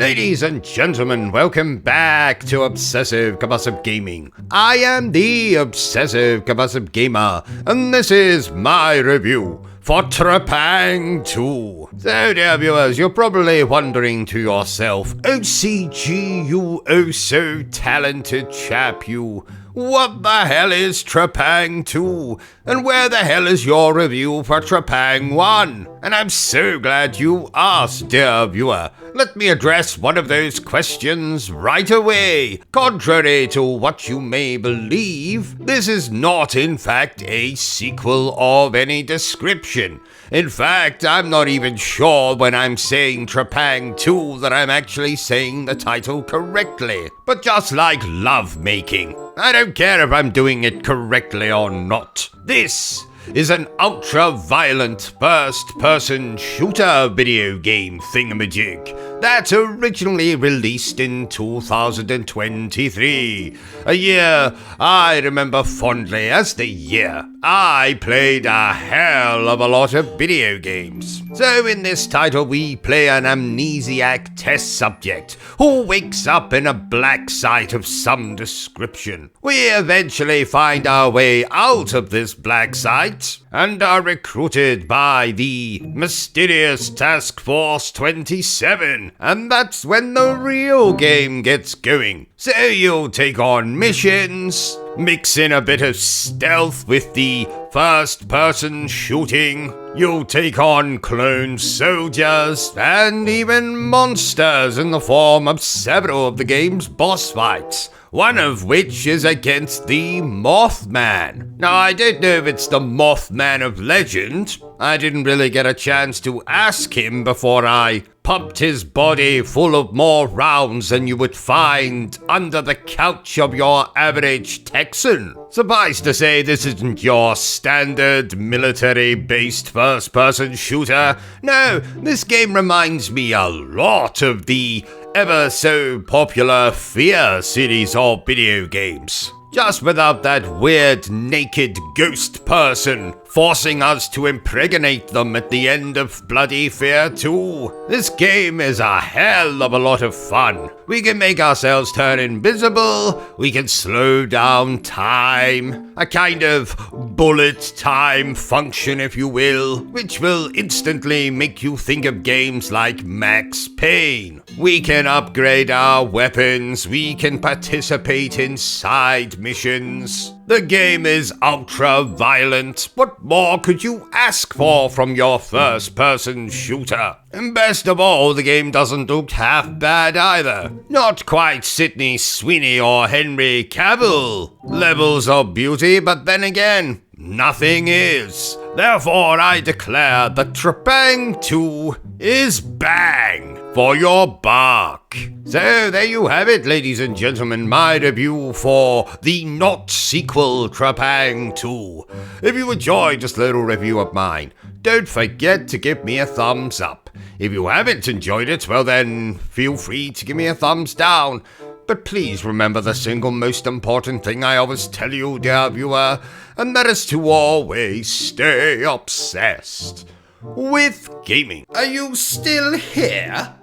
Ladies and gentlemen, welcome back to Obsessive Compulsive Gaming. I am the Obsessive Compulsive Gamer, and this is my review for TREPANG2. So, dear viewers, you're probably wondering to yourself, OCG, you oh so talented chap, you. What the hell is TREPANG2? And where the hell is your review for TREPANG1? And I'm so glad you asked, dear viewer. Let me address one of those questions right away. Contrary to what you may believe, this is not in fact a sequel of any description. In fact, I'm not even sure when I'm saying TREPANG2 that I'm actually saying the title correctly. But just like lovemaking, I don't care if I'm doing it correctly or not. This is an ultra-violent first-person shooter video game thingamajig that originally released in 2023, a year I remember fondly as the year I played a hell of a lot of video games. So in this title we play an amnesiac test subject who wakes up in a black site of some description. We eventually find our way out of this black site and are recruited by the mysterious Task Force 27, and that's when the real game gets going. So you'll take on missions, mix in a bit of stealth with the first-person shooting, you'll take on clone soldiers, and even monsters in the form of several of the game's boss fights, one of which is against the Mothman. Now, I don't know if it's the Mothman of legend. I didn't really get a chance to ask him before I pumped his body full of more rounds than you would find under the couch of your average Texan. Suffice to say, this isn't your standard military-based first-person shooter. No, this game reminds me a lot of the ever so popular Fear series of video games, just without that weird naked ghost person forcing us to impregnate them at the end of bloody Fear 2. This game is a hell of a lot of fun. We can make ourselves turn invisible, we can slow down time, a kind of bullet time function if you will, which will instantly make you think of games like Max Payne. We can upgrade our weapons, we can participate in side missions. The game is ultra-violent. What more could you ask for from your first-person shooter? And best of all, the game doesn't look half bad either. Not quite Sydney Sweeney or Henry Cavill levels of beauty, but then again, nothing is. Therefore, I declare that TREPANG2 is bang for your buck. So there you have it, ladies and gentlemen, my review for the not sequel TREPANG2. If you enjoyed this little review of mine, don't forget to give me a thumbs up. If you haven't enjoyed it, well then, feel free to give me a thumbs down. But please remember the single most important thing I always tell you, dear viewer, and that is to always stay obsessed with gaming. Are you still here?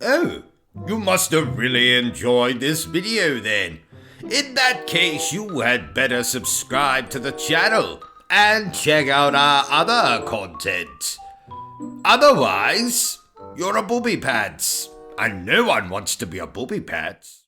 Oh, you must have really enjoyed this video then. In that case, you had better subscribe to the channel and check out our other content. Otherwise, you're a booby pants, and no one wants to be a booby pants.